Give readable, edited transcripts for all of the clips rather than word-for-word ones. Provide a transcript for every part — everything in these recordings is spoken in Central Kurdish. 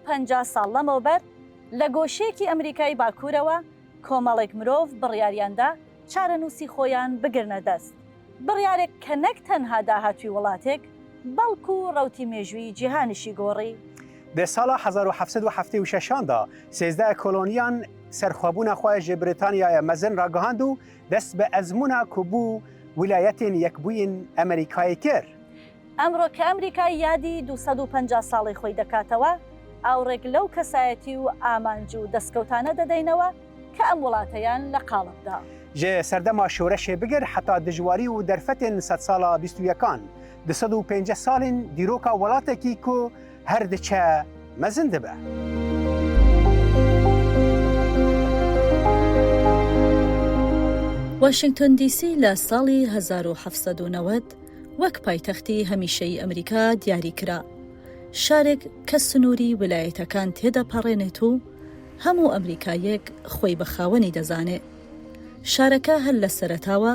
150 ساڵ لەمەوبەر لە گۆشەیەکی ئەمریکای باکوورەوە کۆمەڵێک مرۆڤ بڕیاریاندا چارەنووسی خۆیان بگرنە دەست. بڕیارێک کە نەک تەنها داهاتووی وڵاتێک بەڵکو ڕەوتی مێژووی جیهانیشی گۆڕی. دە ساڵە 1776دا 13 کۆلۆنیان سەرخوابوونا خۆی ji بریتانیایە مەزن ڕاگەهاند و دەست بە ئەزمونا کوبوو ویلایەتین یەکبووین ئەمریکای کرد. ئەمڕۆ کە ئەمریکای یادی 250 ساڵی خۆی دەکاتەوە ئاوڕێک لەو کەسایەتی و ئامانج و دەستکەوتانە دەدەینەوە کە ئەم وڵاتەیان لە قاڵبدا. ji serdema şoreşê bigir heta dijwarî û derfetên sed sala 21 250 salên dîroka welatekî ku her diçe mezin dibe. واشنگتن دیسی لە ساڵی 1790 وەک پایتەختی هەمیشەی ئەمریکا دیاری کرا. شارێک کە سنووری ویلایەتەکان تێدەپەڕێنێت و هەموو ئەمریکایەک خۆی بە خاوەنی دەزانێت. شارەکە هەر لە سەرەتاوە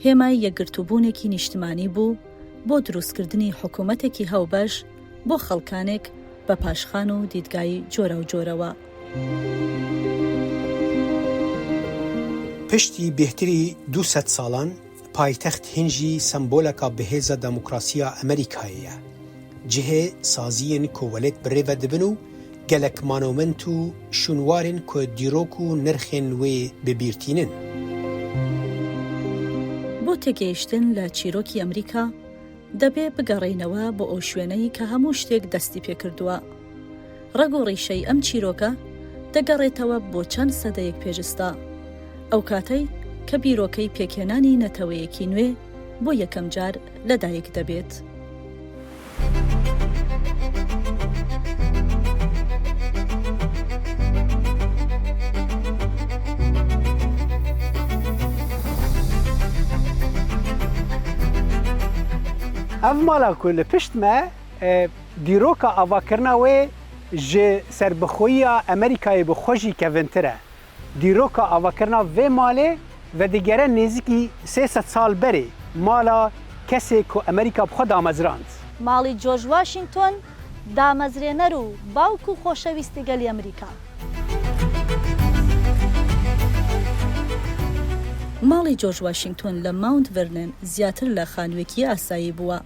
هێمای یەکگرتووبوونێکی نیشتمانی بوو بۆ دروستکردنی حکوومەتێکی هەوبەش بۆ خەڵکانێک بە پاشخان و دیدگای جۆرە و جۆرەوە. پشتی بهتری 200 ساڵان پایتەخت هێنجی سمبۆلەکە بەهێزە دەموکراسیە ئەمریکایەیە. جهێ سازیên کۆوەلێت بڕێوە دەبن و gelek manament û şûnwarên ku dîrok û nirxên wê bibîrtînin. بۆ تێگەیشتن لە چیرۆکی ئەمریکا دەبێ بگەڕێنەوە بۆ ئەو شوێنەی کە هەموو شتێک دەستی پێکردووە. ڕەگ و ڕیشەی ئەم چیرۆکە دەگەڕێتەوە بۆ چەند سەدەیەک پێشستا، ئەو کاتەی کە بیرۆکەی پێکهێنانی نەتەوەیەکی نوێ بۆ یەکەم جار لەدایک دەبێت. Ev mala ku li pişt me dîroka avakirina wê ji serbixweyiya Amerîkayê bi xwe jî kevintir e. Dîroka avakirina vê malê vedigere nêzîkî 300 sal berê mala kesê ku Amerîka bi xwe damezrand. ماڵی جۆرج واشنگتن دامەزرێنەر و باوک و خۆشەویستی گەلی ئەمریکا. ماڵی جۆرج واشنگتن لە ماونت ڤێرنن زیاتر لە خانوویەکی ئاسایی بووە.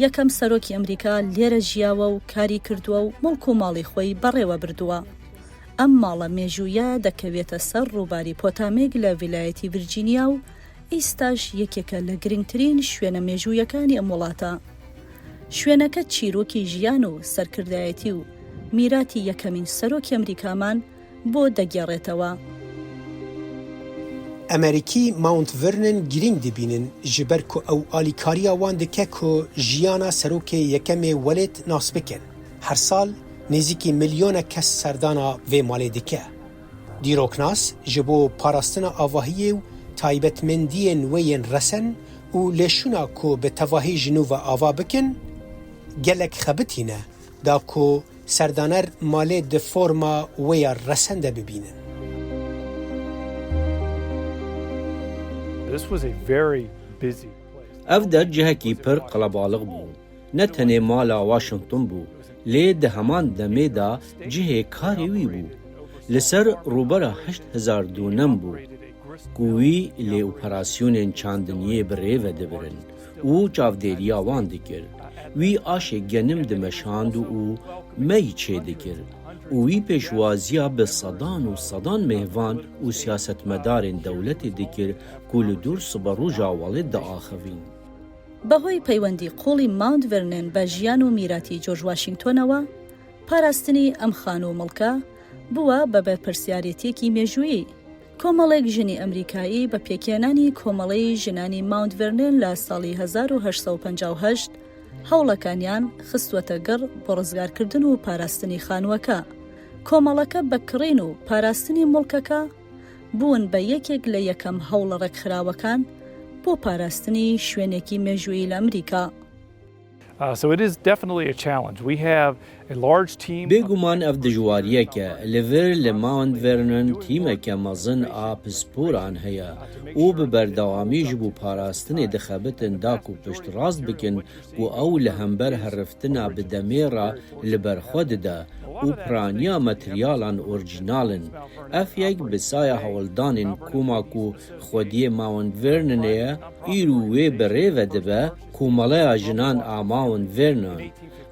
یەکەم سەرۆکی ئەمریکا لێرە ژیاوە و کاری کردووە و مڵک و ماڵی خۆی بەڕێوە بردووە. ئەم ماڵە مێژوویە دەکەوێتە سەر ڕووباری پۆتامێک لە ویلایەتی ڤیرجینیا و ئیستاش یەکێکە لە گرنگترین شوێنە مێژوویەکانی ئەم وڵاتە. شوێنەکە چیرۆکی ژیان و سەرکردایەتی و میراتی یەکەمین سەرۆکی ئەمریکامان بۆ دەگێڕێتەوە. ئەمریکی ماونت ڤێرنن گرنگ دەبینن ji ber ku ew alîkariya wan dike ku jiyana serokê yekemê welêt nas bikin. Her sal nêzîkî milyona kes serdana vê malê dike. Dîroknas ji bo parastina avahiyê û taybetmendiyên wê yên resen û lêşûna ku bi tevahî ji nû ve ava bikin, gelek xebitîne da ku serdaner malê di forma wê ya resen de bibînin. Ev der cihekî pir qelebalix bû. Ne tenê mala Washington bû, lê di heman demê da cihê karê wî bû. Li ser rûbera 8000 dûnem bû, ku wî lê operasyonên çandiniyê bi rêve dibirin û çavdêriya wan dikir. Wî aşê genim dimeşand û mey çê dikir. û wî pêşwaziya bi sedan û sedan mêvan û siyasetmedarên dewletê dikir ku li dûr sibe rûja welê diaxivîn. بەهۆی پەیوەندی قوڵی ماونت ڤێرنن بە ژیان و میراتی جۆرج واشنگتۆنەوە، پاراستنی ئەم خان و مڵکە بووە بە بەرپرسیارەتێکی مێژوویی. کۆمەڵێک ژنی ئەمریکایی بە پێکێنانی کۆمەڵەی ژنانی ماونت ڤێرنن لە ساڵی 1858 هەوڵەکانیان خستوەتە گەڕ بۆ ڕزگارکردن و پاراستنی خانووەکە. کۆمەڵەکە بەکڕین و پاراستنی مڵکەکە بوون بە یەکێک لە یەکەم هەوڵە ڕێکخراوەکان بۆ پاراستنی شوێنێکی مێژوویی لە ئەمریکا. So it is definitely a challenge. We have بێگومان ئەف دژواریەکە لەڤێر لە ماوند ڤێرنن تیمێکە مەزن ئا پسپۆران هەیە و بە بەردەوامیش بوو پاراستنێ دەخەبتن داک و پشت ڕاست بکن و ئەو لە هەمبەر هەرفتنا بدەمێڕە لەبەرخۆ دەدا و پرانیا مەتریالان ئۆرجینالن ئەف یەک بسایە هەوڵدانین کۆماک و خودیە ماوند ڤێرننەیە ئیر و وێ بەڕێوە دەبە کۆمەڵەیە ژنان ئا ماوند ڤێرنن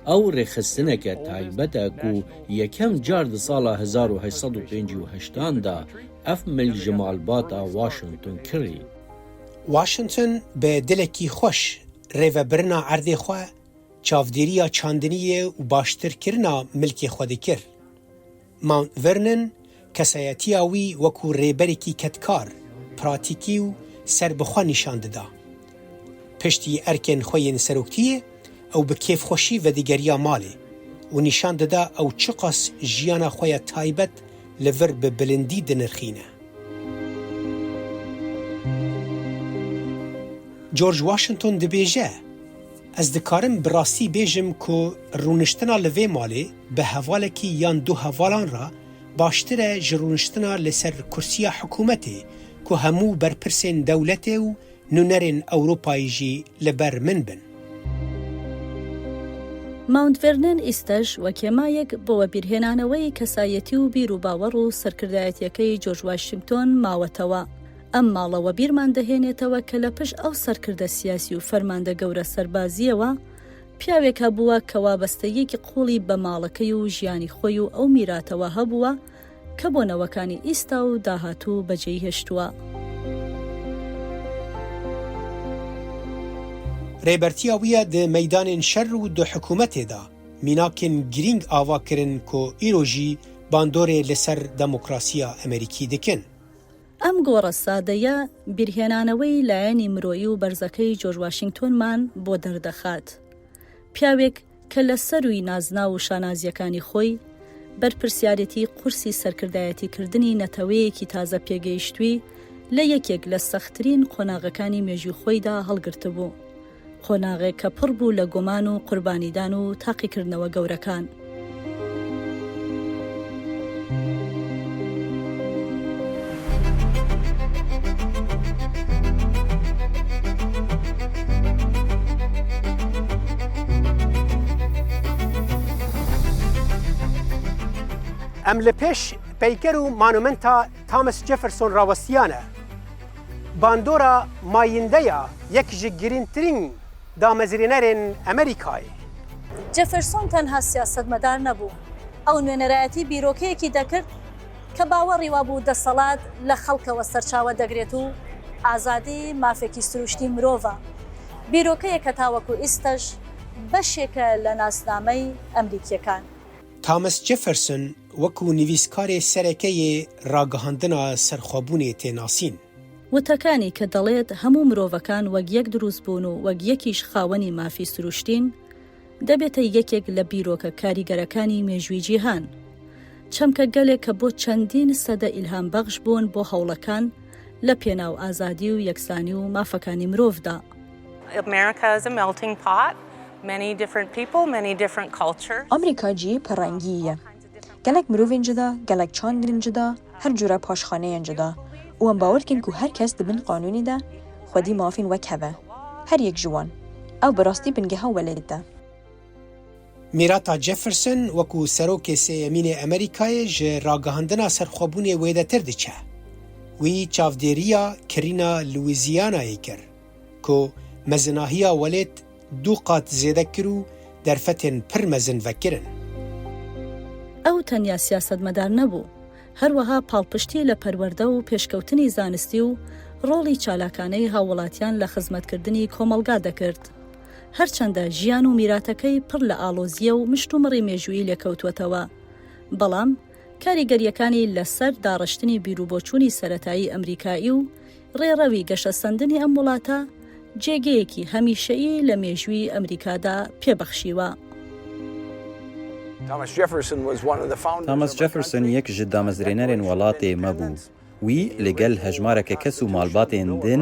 ئەو ڕێخستنێکە تایبەتە و یەکەم جار دە ساڵە 1850دا ئەف ملک ji malbata Washington کڕی. واشنگتن بە دلێکی خۆش ڕێڤەبرنا عەردێ خۆ چاودێریە چاندنیە و باشترکردنا ملکێ خۆ دەکرد. ماوند ڤێرنن کەسایەتیە وی وەکو ڕێبەرێکی کەتکار، پراتیکی و سەربەخوا نیشان دەدا. پشتی ئەرکێن خۆیên سەرۆکتیە ئەو بە کێفخۆشی ڤەدیگەریە ماڵێ و نیشان دەدا ئەو چ قەس ژیانە خۆیە تایبەت لەڤەر بە بلندی دەنرخینە. جۆرج واشنگتن دەبێژە ئەس دەکارم بڕاستی بێژم کۆ ڕوونشتنا لە vê malê بە هەڤالێکی یان دوو هەڤالان را باشترە ji ڕوونشتنا لەسەر کورسیە حکوومەتێ کۆ هەموو بەرپرسên دەولەتێ و نونەرên ئەوروپایی jî لەبەر من بن. ماوند ڤێرنن ئیستەش وەکێمایەک بۆوە بیرهێنانەوەی کەسایەتی و بیر و باوەڕ و سەرکردایەتیەکەی جۆرج واشنگتۆن ماوەتەوە. ئەم ماڵەوە بیرمان دەهێنێتەوە کە لە پشت ئەو سەرکردە سیاسی و فەرماندە گەورە سەربازیەوە پیاوێک هەبووە کە وابەستەیەکی قوڵی بە ماڵەکەی و ژیانی خۆی و ئەو میراتەوە هەبووە کە بۆنەوەکانی ئیستا و داهاتوو بەجێی هێشتووە. ڕێبەرتیە ویە دە مەیدانên شەر و دو حکوومەتێدا میناکên گرنگ ئاواکردن کۆ ئیرۆژی باندۆرێ لەسەر دەموکراسیە ئەمریکی دکن. ئەم گۆڕە سادەیە بیرهێنانەوەی لایەنی مرۆیی و بەرزەکەی جۆرج واشنگتۆنمان بۆ دەردەخات. پیاوێک کە لە سەروی نازنا و شانازیەکانی خۆی بەرپرسیارەتی قورسی سەرکردایەتیکردنی نەتەوەیەکی تازە پێگەیشتووی لە یەکێک لە سەختترین قۆناغەکانی مێژووی خۆیدا هەڵگرتە بوو. قۆناغێک کە پڕ بوو لە گۆمان و قوربانیدان و تاقیکردنەوە گەورەکان. ئەم لە پێش پەیکەر و مانومنتا تامس جەفرسۆن ڕاوەستیانە باندۆرە مایندەیە یەک ji گرنگترین دامەزرێنەرên ئەمریکایە. جەفرسۆن تەنها سیاسەتمەدار نەبوو، ئەو نوێنەرایەتی بیرۆکەیەکی دەکرد کە باوەڕی وابوو دەسەڵات لە خەڵکەوە سەرچاوە دەگرێت و ئازادی مافێکی سروشتی مرۆڤە. بیرۆکەیە کە تاوەکو ئیستەش بەشێکە لە ناسنامەی ئەمریکیەکان. تامس جەفرسۆن وەکو نویسکارێ سەرەکەیە ڕاگەهاندنا سەرخۆبوونێ تێناسین. وتەکانی کە دەڵێت هەموو مرۆڤەکان وەک یەک دروست بوون و وەک یەکیش خاوەنی مافی سروشتین دەبێتە یەکێک لە بیرۆکە کاریگەرەکانی مێژووی جیهان. چەمکە گەلێک کە بۆ چەندین سەدە ئیلهام بەخش بوون بۆ هەوڵەکان لە پێناو ئازادی و یەکسانی و مافەکانی مرۆڤدا. ئەمریکاجی پەڕەنگیە. گەلێک مرۆڤێن جدا، گەلێک چاندرین جدا، هەر جورە پاشخانەیەن جدا. و ئەم باوەرکن و هەر کەس دەبن قانونیدا خودی مافین وەک هەبە. هەر یەک جوان. ئەو بەڕاستی بنگەها وەلێتە. میراتا جەفرسۆن وەکو سەرۆکێ سێیەمینێ ئەمریکایە ji ڕاگەهاندنا سەرخۆبوونێ وێدەتر دچە. وی چاودێریە کرینا لویزیانایە کرد کۆ مەزناهیە وەلێت دوو قات زێدە کرد و دەرفەتێن پڕ مەزن vەکردن. ئەو تەنیا سیاسەتمەدار نەبوو، هەروەها پاڵپشتی لە پەروەردە و پێشکەوتنی زانستی و ڕۆڵی چالاکانەی هاوڵاتیان لە خزمەتکردنی کۆمەلگا دەکرد. هەرچەندە ژیان و میراتەکەی پڕ لە ئاڵۆزیە و مشتومڕی مێژووی لێکەوتوەتەوە، بەڵام کاریگەریەکانی لەسەر داڕشتنی بیرروبۆچوونی سەرەتایی ئەمریکایی و ڕێڕەوی گەشەسەندنی ئەم وڵاتە جێگەیەکی هەمیشەیی لە مێژووی ئەمریکادا پێبەخشیوە. تامس جەفرسۆن یەک ji دامەزرێنەرên وڵاتê me bû. Wî li gel hejmareke kes û malbatên din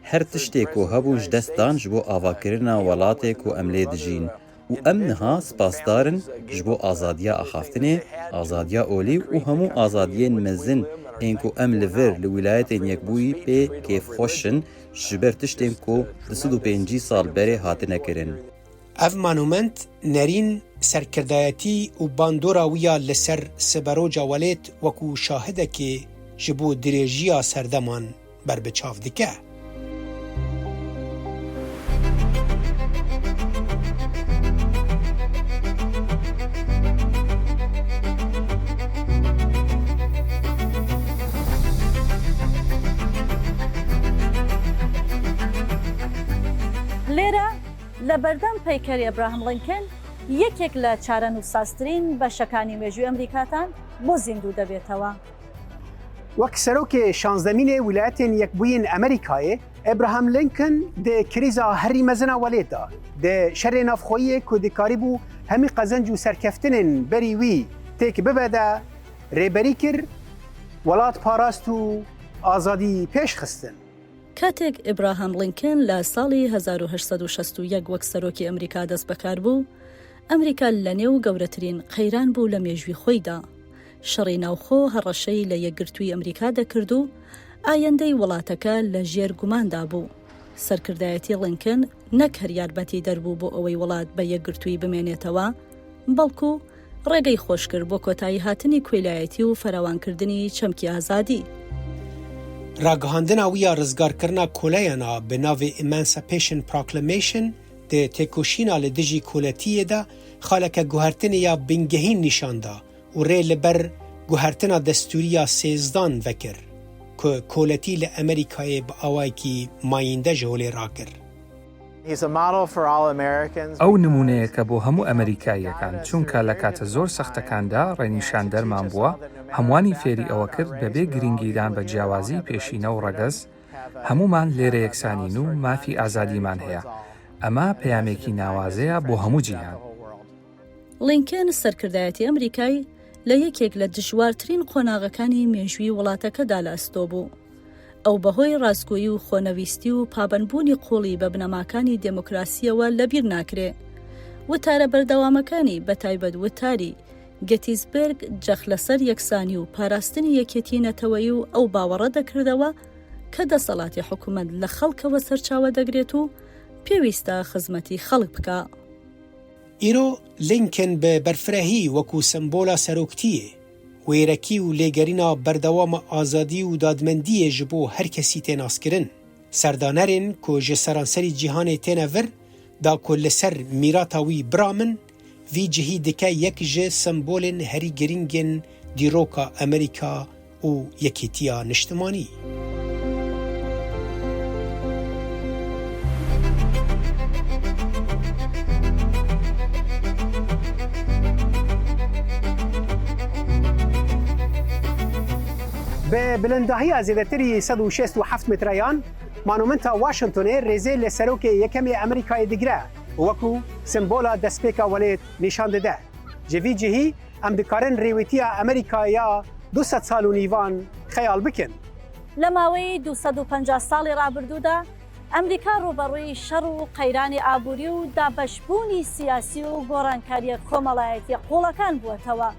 her tiştê ku hebû ji dest dan ji bo avakirina welatê ku em lê dijîn û و ئەم نها سپاسدارن ji bo azadiya axaftinê, azadiya olî û hemû azadiyên mezin ên ku em li vir li wîlayetên yekbûyî pê kêfxweşin ji ber tiştên ku di 105 sal berê hatine kirin. Ev manûment nerîn serkirdayetî û bandora wî ya li ser siberoca welêt wekû şahidekê ji bo dirêjiya serdeman berbiçav dike. لێرە لە بەردەم پەیکەری ئەبراهام لینکن یەکێک لە چارەنووساسترین بەشەکانی مێژووی ئەمریکاتان بۆ زیندوو دەبێتەوە. وەک سەرۆکê şanzdemînê wilayetên yekbûyîn Amerîkayê, Abraham Lincoln di krîza herî mezina welêt da. Di şerê navxweyî ku dikarîbû hemî qezenc û serkeftinên berî wî têk bibe de rêberî kir, welat parast û azadî pêş xistin. کاتێک ئیبراهام لینکن لە ساڵی 1861 وەک سەرۆکی ئەمریکا دەست بەکار بوو، ئەمریکا لە نێو گەورەترین قەیران بوو لە مێژووی خۆیدا. شەڕی ناوخۆ هەڕەشەی لە یەکگرتووی ئەمریکا دەکرد و ئایندەی وڵاتەکە لە ژێر گوماندا بوو. سەرکردایەتی لینکن نەک هەر یارمەتی دەربوو بۆ ئەوەی وڵات بە یەکگرتووی بمێنێتەوە، بەڵکو ڕێگەی خۆش کرد بۆ کۆتایی هاتنی کوێلایەتی و فەراوانکردنی چەمکی ئازادی. راگەهاندنا وی یا ڕزگارکردنا کۆلەیەنا bi navê Emancipation Proclamation di têkoşîna li dijî koletiyê de xaleke guhertinê ya bingehîn nîşanda û rê li ber guhertina destûriya sêzdan vekir ku koletî li Amerîkayê bi awayekî mayînde ji holê rakir. ئەو نمونەیەکە بۆ هەموو ئەمریکاییەکان چونکە لە کاتە زۆر سەختەکاندا ڕێنیشان دەرمان بووە، هەمووانی فێری ئەوە کرد بەبێ گرنگیدان بە جیاوازی پێشینە و ڕەگەز، هەمومان لێرە یەکسانین و مافی ئازادیمان هەیە. ئەمە پەیامێکی ناوازەیە بۆ هەموو جیهان. لینکن سەرکردایەتی ئەمریکای لە یەکێک لە دژوارترین قۆناغەکانی مێژووی وڵاتەکەدا لە ئەستۆ بوو. ئەو بەهۆی ڕاستگۆیی و خۆنەویستی و پابەندبوونی قوڵی بە بنەماکانی دموکراسیەوە لەبیر ناکرێ. وتارە بەردەوامەکانی بەتایبەت وتاری گەتیزبرگ جەخ لەسەر یەکسانی و پاراستنی یەکێتی نەتەوەیی و ئەو باوەڕە دەکردەوە کە دەسەڵاتی حکوومەت لە خەڵکەوە سەرچاوە دەگرێت و پێویستە خزمەتی خەڵک بکە. ئیرۆ لینکن بە بەرفرەهی وەکو سمبۆلا سەرۆکتیە، وێرەکی و لێگەرینا بەردەوامە ئازادی و دادمەندیە ji بۆ هەر کەسی تێناسکردن. سەردانەرên ku ji seranserî cîhanê têne vir da ku li ser mîrata wî biramin, vî cihî dike yek ji sembolên herî giringên dîroka Amerîka û yekîtiya niştimanî. به بلندهی زیادتری 167 متریان مانومنتا واشنگتن رزه لسروک یکم امریکای دیگره وکو سمبولا دسپیکا ولید نشان داده. جوی جهی ام دکارن ریویتی امریکایا 200 سال و نیوان خیال بکن. لەماوەی 250 ساڵی ڕابردوودا ئەمریکا ڕوبەڕووی شەڕ و قەیرانی ئابووری و دابەشبوونی سیاسی و گۆڕانکاریە کۆمەڵایەتی قوڵەکان بووەتەوە.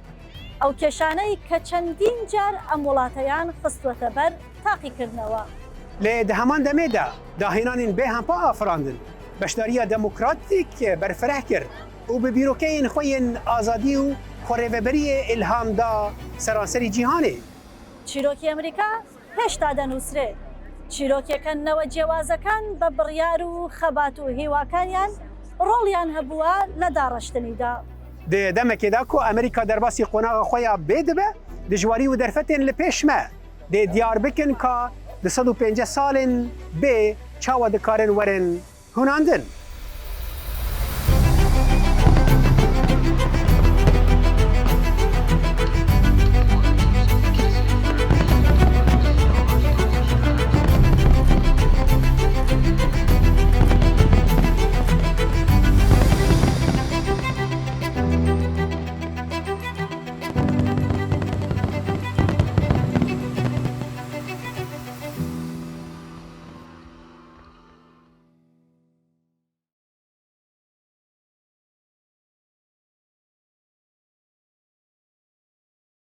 ئەو کێشانەی کە چەندین جار ئەم وڵاتەیان خستوەتە بەر تاقیکردنەوە. لێ دەهەمان دەمێدا داهێنانین بێ هەمپا ئافراندن بەشداریە دەموکراتیک بەرفرە کرد و بە بیرۆکەیەن خۆیان ئازادی و خۆڕێڤەبەریە ئیلهامدا سەرانسەری جیهانێ. چیرۆکی ئەمریکا هێشتا دەنووسرێ. چیرۆکیەکە نەوە جیاوازەکان بە بڕیار و خەبات و هیواکانیان ڕۆڵیان هەبووە لە داڕەشتنیدا. دەمەکێدا کۆ ئەمریکا دەرباسی قۆناغە خۆیان بێ دەبێ دژواری و دەرفەتێن لە پێشمە دێ دیار بکن کە 250 ساڵên bê çawa dikarin werin hûnandin.